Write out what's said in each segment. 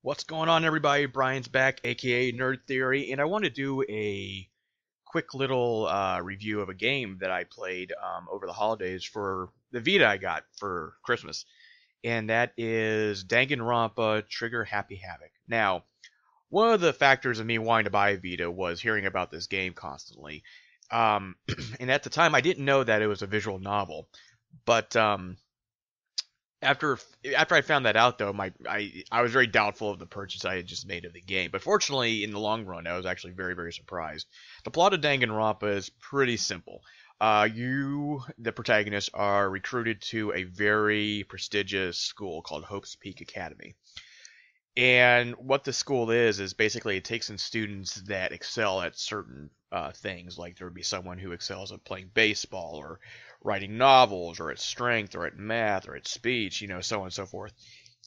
What's going on, everybody? Brian's back, aka Nerd Theory, and I want to do a quick little review of a game that I played over the holidays for the Vita I got for Christmas, and that is Danganronpa Trigger Happy Havoc. Now, one of the factors of me wanting to buy a Vita was hearing about this game constantly, and at the time I didn't know that it was a visual novel, but after I found that out, though, I was very doubtful of the purchase I had just made of the game. But fortunately, in the long run, I was actually very surprised. The plot of Danganronpa is pretty simple. You, the protagonist, are recruited to a very prestigious school called Hope's Peak Academy. And what the school is basically it takes in students that excel at certain things. Like there would be someone who excels at playing baseball or writing novels or at strength or at math or at speech, so on and so forth.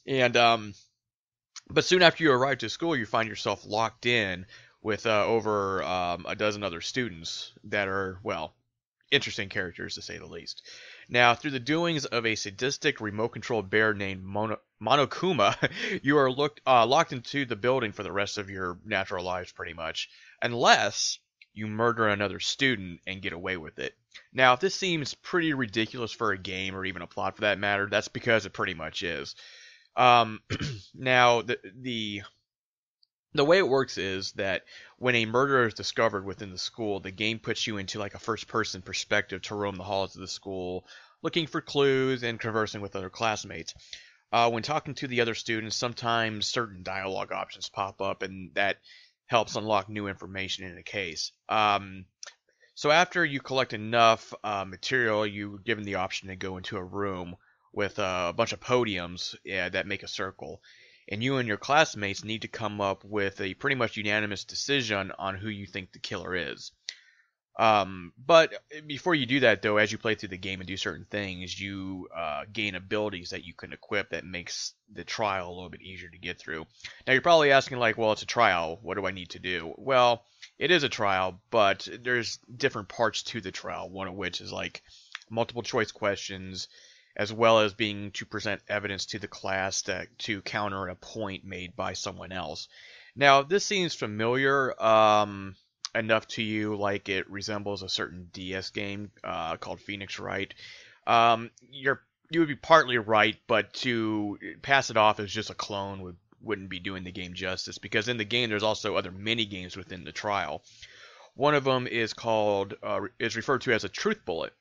And but soon after you arrive to school, you find yourself locked in with over a dozen other students that are, well, interesting characters to say the least. Now, through the doings of a sadistic remote-controlled bear named Monokuma, you are locked into the building for the rest of your natural lives, pretty much, unless you murder another student and get away with it. Now, if this seems pretty ridiculous for a game, or even a plot for that matter, that's because it pretty much is. Now, the way it works is that when a murderer is discovered within the school, the game puts you into like a first-person perspective to roam the halls of the school, looking for clues and conversing with other classmates. When talking to the other students, sometimes certain dialogue options pop up, and that helps unlock new information in a case. So after you collect enough material, you're given the option to go into a room with a bunch of podiums that make a circle. And you and your classmates need to come up with a pretty much unanimous decision on who you think the killer is. But before you do that, though, as you play through the game and do certain things, you gain abilities that you can equip that makes the trial a little bit easier to get through. Now, you're probably asking, like, well, it's a trial. What do I need to do? Well, it is a trial, but there's different parts to the trial, one of which is, like, multiple choice questions, as well as being to present evidence to the class to counter a point made by someone else. Now, this seems familiar enough to you, like it resembles a certain DS game called Phoenix Wright. You would be partly right, but to pass it off as just a clone wouldn't be doing the game justice, because in the game there's also other mini games within the trial. One of them is referred to as a truth bullet.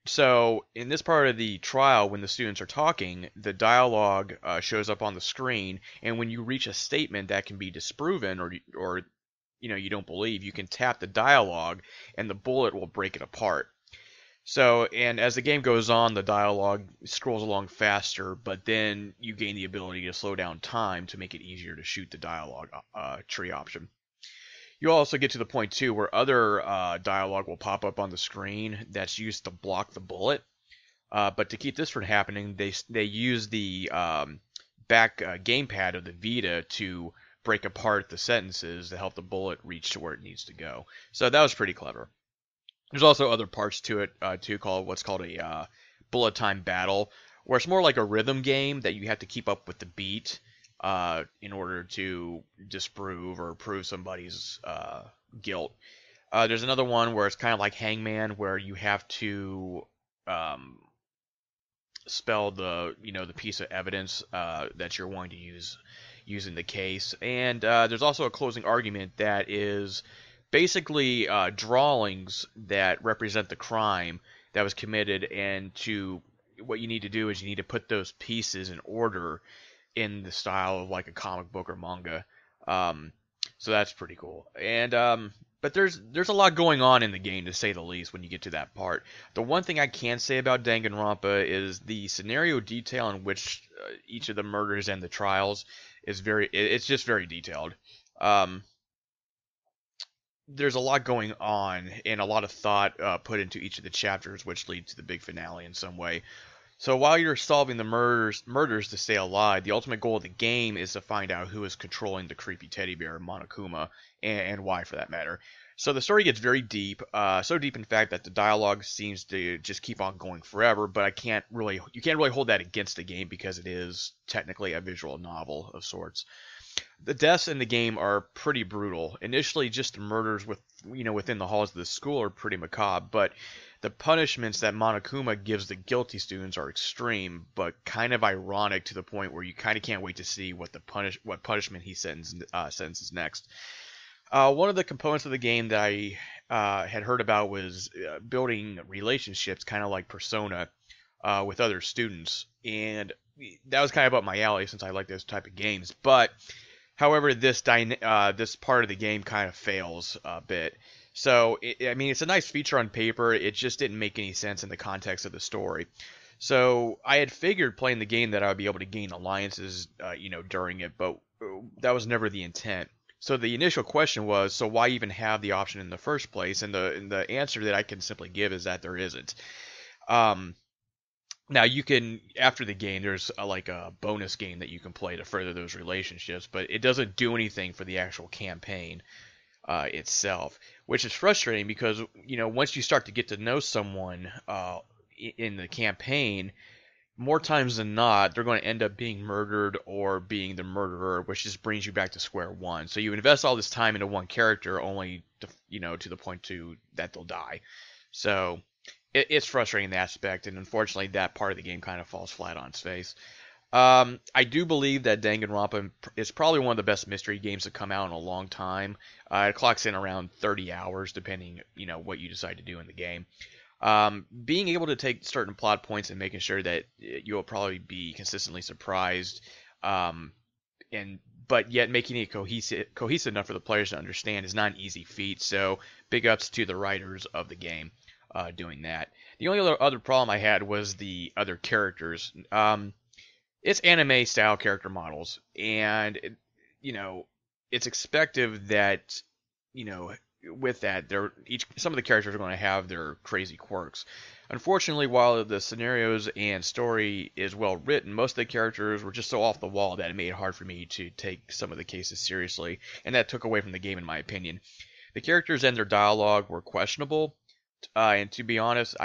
So, in this part of the trial, when the students are talking, the dialogue shows up on the screen, and when you reach a statement that can be disproven or you don't believe, you can tap the dialogue, and the bullet will break it apart. So, and as the game goes on, the dialogue scrolls along faster, but then you gain the ability to slow down time to make it easier to shoot the dialogue tree option. You also get to the point, too, where other dialogue will pop up on the screen that's used to block the bullet. But to keep this from happening, they use the back gamepad of the Vita to break apart the sentences to help the bullet reach to where it needs to go. So that was pretty clever. There's also other parts to it, too, called what's called a bullet time battle, where it's more like a rhythm game that you have to keep up with the beat in order to disprove or prove somebody's guilt. There's another one where it's kind of like Hangman, where you have to spell the piece of evidence that you're wanting to use in the case. And there's also a closing argument that is basically drawings that represent the crime that was committed, and what you need to do is you need to put those pieces in order in the style of like a comic book or manga. So that's pretty cool. And but there's a lot going on in the game, to say the least, when you get to that part. The one thing I can say about Danganronpa is the scenario detail in which each of the murders and the trials is it's just very detailed. There's a lot going on and a lot of thought put into each of the chapters, which lead to the big finale in some way. So while you're solving the murders to stay alive, the ultimate goal of the game is to find out who is controlling the creepy teddy bear, Monokuma, and why, for that matter. So the story gets very deep, so deep in fact that the dialogue seems to just keep on going forever, but you can't really hold that against the game because it is technically a visual novel of sorts. The deaths in the game are pretty brutal. Initially, just the murders within the halls of the school are pretty macabre, but the punishments that Monokuma gives the guilty students are extreme, but kind of ironic to the point where you kind of can't wait to see what punishment he sentences next. One of the components of the game that I had heard about was building relationships, kind of like Persona, with other students, and that was kind of up my alley since I like those type of games. But however, this part of the game kind of fails a bit. So, I mean, it's a nice feature on paper. It just didn't make any sense in the context of the story. So, I had figured playing the game that I would be able to gain alliances, during it, but that was never the intent. So the initial question was, so why even have the option in the first place? And the answer that I can simply give is that there isn't. Now you can, after the game, there's like a bonus game that you can play to further those relationships, but it doesn't do anything for the actual campaign itself, which is frustrating because once you start to get to know someone in the campaign, more times than not, they're going to end up being murdered or being the murderer, which just brings you back to square one. So you invest all this time into one character only to the point that they'll die. So it's frustrating in that aspect, and unfortunately that part of the game kind of falls flat on its face. I do believe that Danganronpa is probably one of the best mystery games to come out in a long time. It clocks in around 30 hours, depending what you decide to do in the game. Being able to take certain plot points and making sure that you'll probably be consistently surprised, but yet making it cohesive enough for the players to understand is not an easy feat. So big ups to the writers of the game doing that. The only other problem I had was the other characters. It's anime style character models, and it's expected that with that, some of the characters are going to have their crazy quirks. Unfortunately, while the scenarios and story is well written, most of the characters were just so off the wall that it made it hard for me to take some of the cases seriously, and that took away from the game in my opinion. The characters and their dialogue were questionable, and to be honest,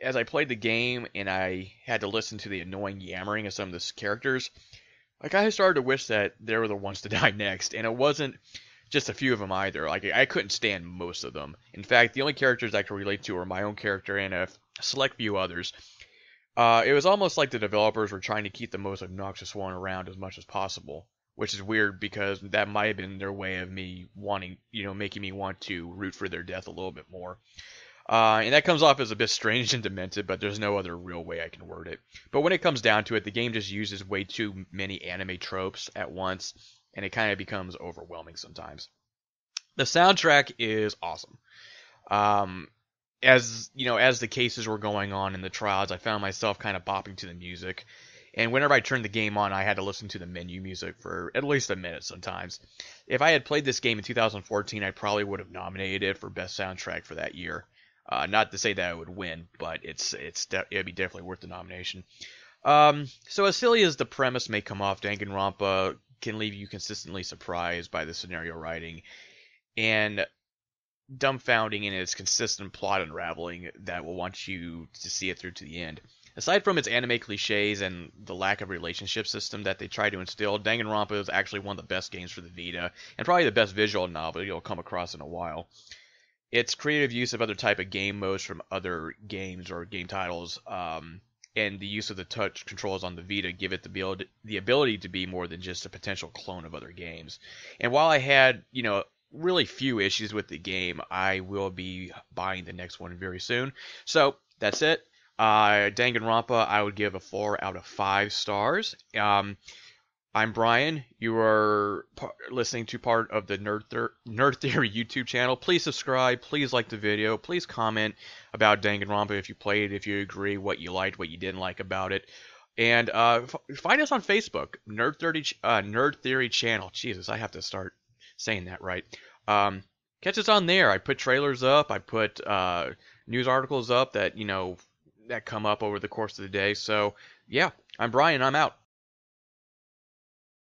as I played the game and I had to listen to the annoying yammering of some of the characters, I kind of started to wish that they were the ones to die next, and it wasn't just a few of them either. Like, I couldn't stand most of them. In fact, the only characters I could relate to were my own character and a select few others. It was almost like the developers were trying to keep the most obnoxious one around as much as possible, which is weird because that might have been their way of me wanting, making me want to root for their death a little bit more. And that comes off as a bit strange and demented, but there's no other real way I can word it. But when it comes down to it, the game just uses way too many anime tropes at once, and it kind of becomes overwhelming sometimes. The soundtrack is awesome. As the cases were going on in the trials, I found myself kind of bopping to the music, and whenever I turned the game on, I had to listen to the menu music for at least a minute sometimes. If I had played this game in 2014, I probably would have nominated it for best soundtrack for that year. Not to say that it would win, but it'd be definitely worth the nomination. So as silly as the premise may come off, Danganronpa can leave you consistently surprised by the scenario writing and dumbfounding in its consistent plot unraveling that will want you to see it through to the end. Aside from its anime cliches and the lack of relationship system that they try to instill, Danganronpa is actually one of the best games for the Vita, and probably the best visual novel you'll come across in a while. Its creative use of other type of game modes from other games or game titles, and the use of the touch controls on the Vita give it the ability to be more than just a potential clone of other games. And while I had, really few issues with the game, I will be buying the next one very soon. So, that's it. Danganronpa, I would give a 4 out of 5 stars. I'm Brian. You are listening to part of the Nerd Theory YouTube channel. Please subscribe. Please like the video. Please comment about Danganronpa if you played, if you agree, what you liked, what you didn't like about it. And find us on Facebook, Nerd Theory channel. Jesus, I have to start saying that right. Catch us on there. I put trailers up. I put news articles up that that come up over the course of the day. So yeah, I'm Brian. I'm out.